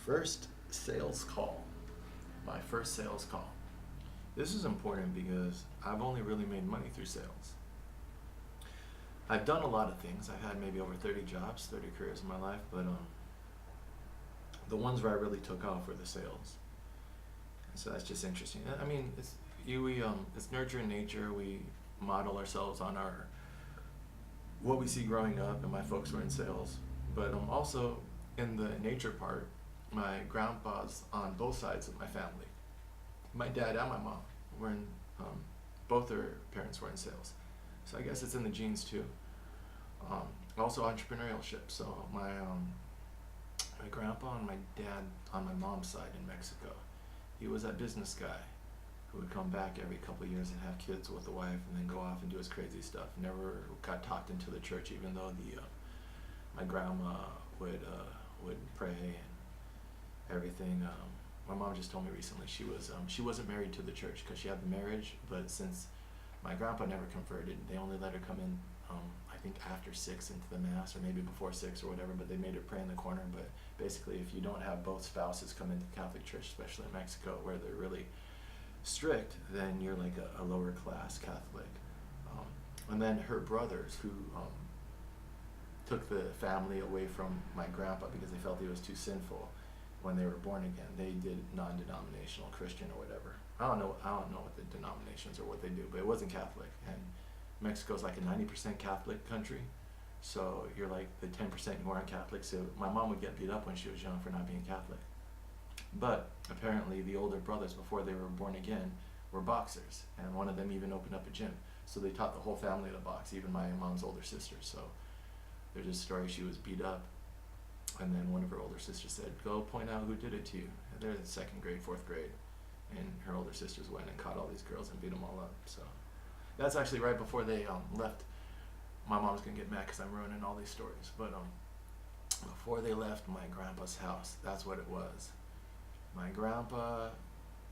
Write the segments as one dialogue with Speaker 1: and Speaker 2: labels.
Speaker 1: first sales call. My first sales call. This is important because I've only really made money through sales. I've done a lot of things. I've had maybe over 30 jobs, 30 careers in my life, but the ones where I really took off were the sales. And so that's just interesting. I mean, it's nurture and nature. We model ourselves on our what we see growing up, and my folks were in sales. But also in the nature part, my grandpas on both sides of my family, my dad and my mom, were in, both their parents were in sales. So I guess it's in the genes too. Also entrepreneurship. So my grandpa and my dad on my mom's side in Mexico, he was that business guy who would come back every couple of years and have kids with a wife and then go off and do his crazy stuff. Never got talked into the church, even though my grandma would pray and everything. My mom just told me recently she wasn't married to the church because she had the marriage, but since my grandpa never converted, they only let her come in I think after 6 into the mass, or maybe before 6 or whatever, but they made her pray in the corner. But basically, if you don't have both spouses come into the Catholic Church, especially in Mexico where they're really strict, then you're like a lower class Catholic. And then her brothers, who took the family away from my grandpa because they felt he was too sinful when they were born again, they did non-denominational Christian or whatever. I don't know what the denominations or what they do, but it wasn't Catholic. And Mexico's like a 90% Catholic country, so you're like the 10% who aren't Catholic. So my mom would get beat up when she was young for not being Catholic. But apparently the older brothers, before they were born again, were boxers, and one of them even opened up a gym. So they taught the whole family to box, even my mom's older sister. So there's a story, she was beat up, and then one of her older sisters said, "Go point out who did it to you." And they're in 2nd grade, 4th grade, and her older sisters went and caught all these girls and beat them all up. So that's actually right before they left. My mom's gonna get mad because I'm ruining all these stories, but before they left my grandpa's house, that's what it was. My grandpa,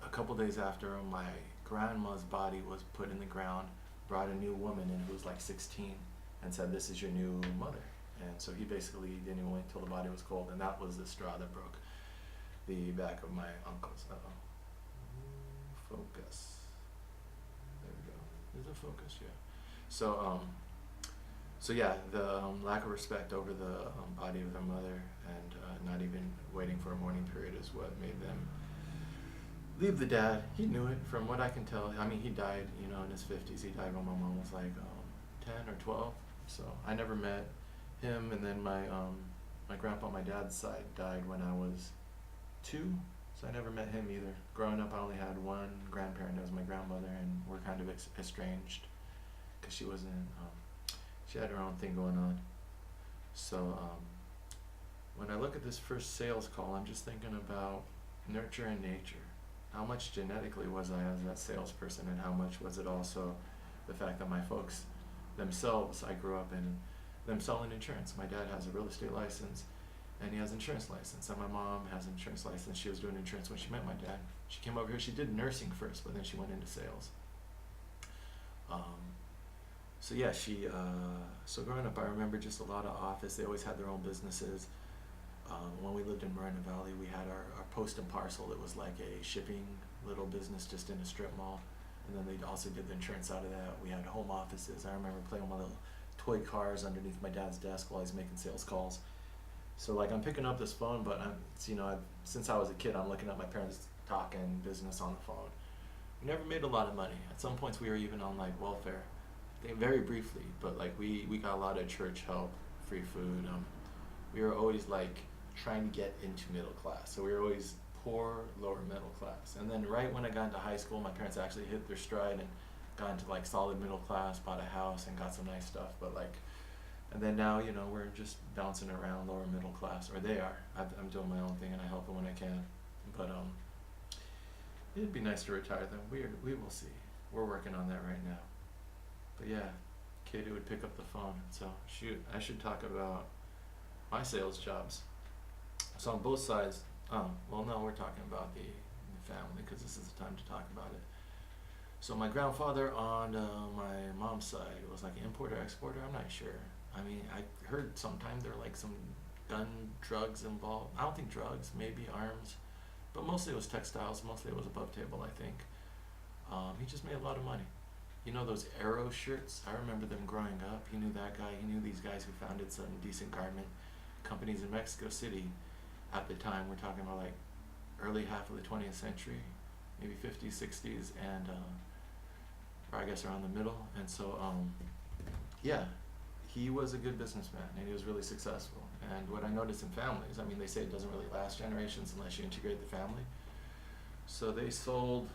Speaker 1: a couple days after my grandma's body was put in the ground, brought a new woman in who was like 16 and said, "This is your new mother." And so he basically didn't even wait till the body was cold, and that was the straw that broke the back of my uncle's. Focus. There we go. Is it focus? Yeah. So yeah, the lack of respect over the body of their mother, and not even waiting for a mourning period is what made them leave the dad. He knew it, from what I can tell. I mean, he died, in his 50s. He died when my mom was like 10 or 12. So I never met him. And then my grandpa on my dad's side died when I was 2. So I never met him either. Growing up, I only had one grandparent, that was my grandmother, and we're kind of estranged because she wasn't, she had her own thing going on. So when I look at this first sales call, I'm just thinking about nurture and nature. How much genetically was I as that salesperson, and how much was it also the fact that my folks themselves, I grew up in them selling insurance. My dad has a real estate license, and he has an insurance license, and my mom has an insurance license. She was doing insurance when she met my dad. She came over here, she did nursing first, but then she went into sales. So yeah, so growing up, I remember just a lot of office. They always had their own businesses. When we lived in Moreno Valley, we had our post and parcel. It was like a shipping little business just in a strip mall. And then they also did the insurance out of that. We had home offices. I remember playing with my little toy cars underneath my dad's desk while he's making sales calls. So like, I'm picking up this phone, but since I was a kid, I'm looking at my parents talking business on the phone. We never made a lot of money. At some points we were even on like welfare, I think very briefly, but like we got a lot of church help, free food. We were always like trying to get into middle class. So we were always poor, lower middle class. And then right when I got into high school, my parents actually hit their stride and got into like solid middle class, bought a house and got some nice stuff. But like, and then now, we're just bouncing around lower middle class, or they are. I'm doing my own thing and I help them when I can. But it'd be nice to retire them. We will see. We're working on that right now. But yeah, Katie would pick up the phone. So shoot, I should talk about my sales jobs. So on both sides, well, no, we're talking about the family because this is the time to talk about it. So my grandfather on my mom's side was like an importer exporter. I'm not sure. I mean, I heard sometime they're like some gun, drugs involved. I don't think drugs, maybe arms, but mostly it was textiles. Mostly it was above table, I think. He just made a lot of money. You know those Arrow shirts? I remember them growing up. He knew that guy. He knew these guys who founded some decent garment companies in Mexico City at the time. We're talking about like early half of the 20th century, maybe 50s, 60s, and or I guess around the middle. And so, yeah, he was a good businessman and he was really successful. And what I noticed in families, I mean, they say it doesn't really last generations unless you integrate the family. So they sold,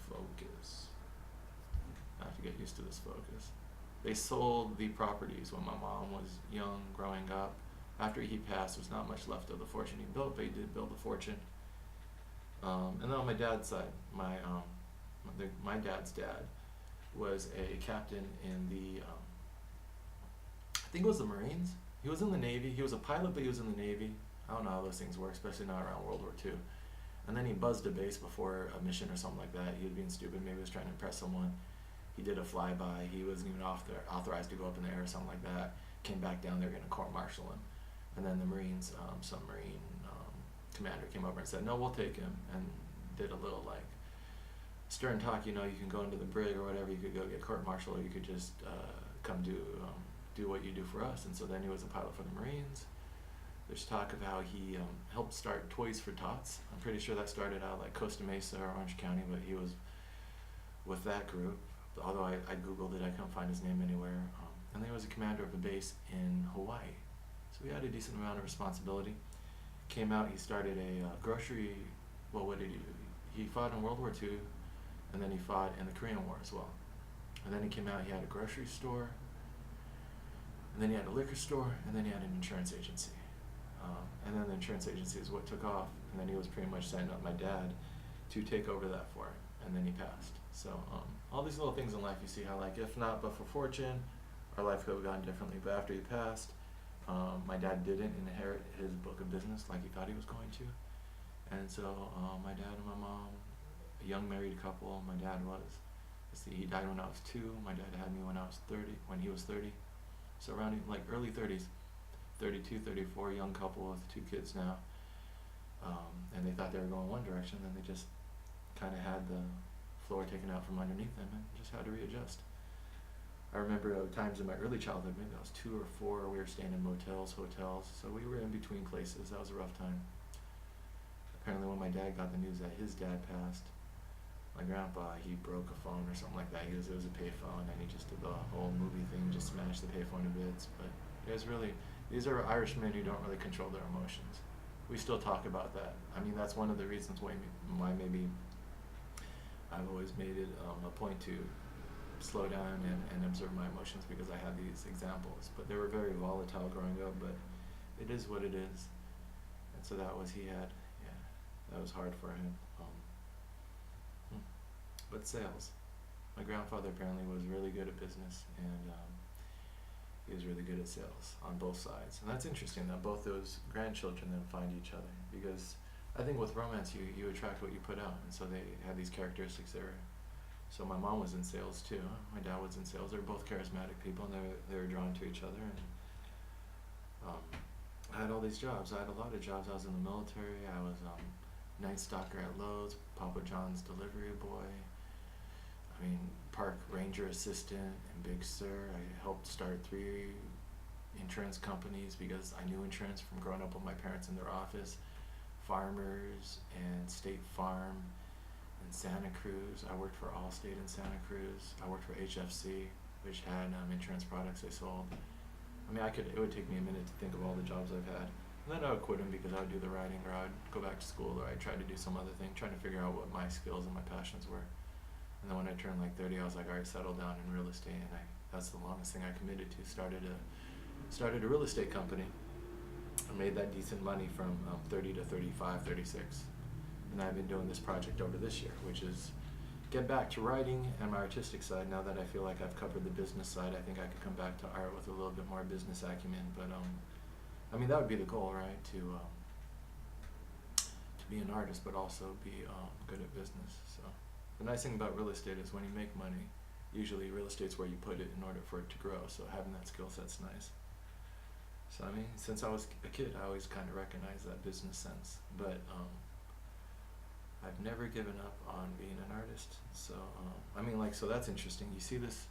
Speaker 1: focus. I have to get used to this focus. They sold the properties when my mom was young, growing up. After he passed, there's not much left of the fortune he built, but he did build a fortune. And then on my dad's side, my dad's dad was a captain in the, I think it was the Marines. He was in the Navy. He was a pilot, but he was in the Navy. I don't know how those things work, especially not around World War II. And then he buzzed a base before a mission or something like that. He was being stupid. Maybe he was trying to impress someone. He did a flyby. He wasn't even authorized to go up in the air or something like that. Came back down. They're going to court-martial him. And then the Marines, some Marine commander came over and said, no, we'll take him. And did a little like stern talk, you know, you can go into the brig or whatever. You could go get court-martial, or you could just come do what you do for us. And so then he was a pilot for the Marines. There's talk of how he helped start Toys for Tots. I'm pretty sure that started out like Costa Mesa or Orange County, but he was with that group. Although I Googled it, I couldn't find his name anywhere. And then he was a commander of a base in Hawaii. So he had a decent amount of responsibility. Came out, he started a grocery, well, what did he do? He fought in World War II, and then he fought in the Korean War as well. And then he came out, he had a grocery store, and then he had a liquor store, and then he had an insurance agency. And then the insurance agency is what took off, and then he was pretty much setting up my dad to take over that for him, and then he passed. So all these little things in life, you see how like, if not but for fortune, our life could have gone differently. But after he passed, my dad didn't inherit his book of business like he thought he was going to. And so my dad and my mom, a young married couple, my dad was, he died when I was 2, my dad had me when I was 30, when he was 30. So around like early 30s, 32, 34, young couple with 2 kids now. And they thought they were going one direction, then they just kind of had the floor taken out from underneath them and just had to readjust. I remember times in my early childhood, maybe I was 2 or 4, we were staying in motels, hotels, so we were in between places. That was a rough time. Apparently when my dad got the news that his dad passed, my grandpa, he broke a phone or something like that. It was a payphone, and he just did the whole movie thing, just smashed the payphone to bits. But it was really, these are Irishmen who don't really control their emotions. We still talk about that. I mean, that's one of the reasons why maybe I've always made it a point to slow down and observe my emotions, because I have these examples. But they were very volatile growing up, but it is what it is. And so that was, that was hard for him. But sales. My grandfather apparently was really good at business, and he was really good at sales on both sides. And that's interesting that both those grandchildren then find each other, because I think with romance you attract what you put out, and so they have these characteristics there. So my mom was in sales too. My dad was in sales. They were both charismatic people, and they were drawn to each other. And I had all these jobs. I had a lot of jobs. I was in the military. I was night stalker at Lowe's, Papa John's delivery boy. I mean, park ranger assistant in Big Sur. I helped start 3 insurance companies because I knew insurance from growing up with my parents in their office. Farmers and State Farm in Santa Cruz. I worked for Allstate in Santa Cruz. I worked for HFC, which had insurance products they sold. I mean, it would take me a minute to think of all the jobs I've had. And then I would quit them because I would do the writing, or I would go back to school, or I'd try to do some other thing, trying to figure out what my skills and my passions were. And then when I turned like 30, I was like, all right, settle down in real estate. And that's the longest thing I committed to. Started a real estate company. I made that decent money from 30 to 35, 36. And I've been doing this project over this year, which is get back to writing and my artistic side. Now that I feel like I've covered the business side, I think I could come back to art with a little bit more business acumen. But I mean, that would be the goal, right? To be an artist, but also be good at business. So the nice thing about real estate is when you make money, usually real estate's where you put it in order for it to grow. So having that skill set's nice. So I mean, since I was a kid, I always kind of recognized that business sense. But I've never given up on being an artist. So I mean, like, so that's interesting. You see this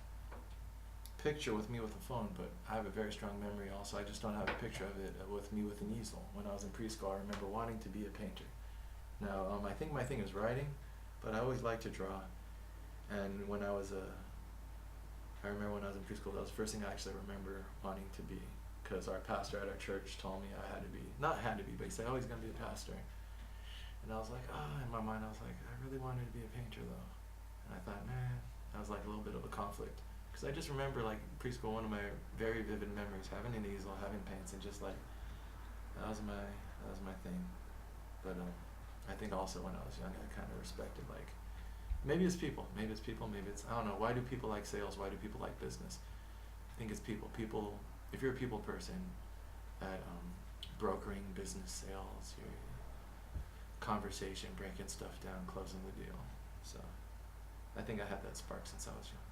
Speaker 1: picture with me with a phone, but I have a very strong memory also. I just don't have a picture of it with me with an easel. When I was in preschool, I remember wanting to be a painter. Now, I think my thing is writing, but I always liked to draw. And I remember when I was in preschool, that was the first thing I actually remember wanting to be, because our pastor at our church told me I had to be, not had to be, but he said, oh, he's going to be a pastor. And I was like, in my mind, I was like, I really wanted to be a painter though. And I thought, man, that was like a little bit of a conflict. Because I just remember, like, preschool, one of my very vivid memories, having an easel, having paints, and just like, that was my thing. But I think also when I was young, I kind of respected, like, maybe it's people, maybe it's, I don't know, why do people like sales, why do people like business? I think it's people. If you're a people person at brokering, business, sales, your conversation, breaking stuff down, closing the deal. So I think I had that spark since I was young.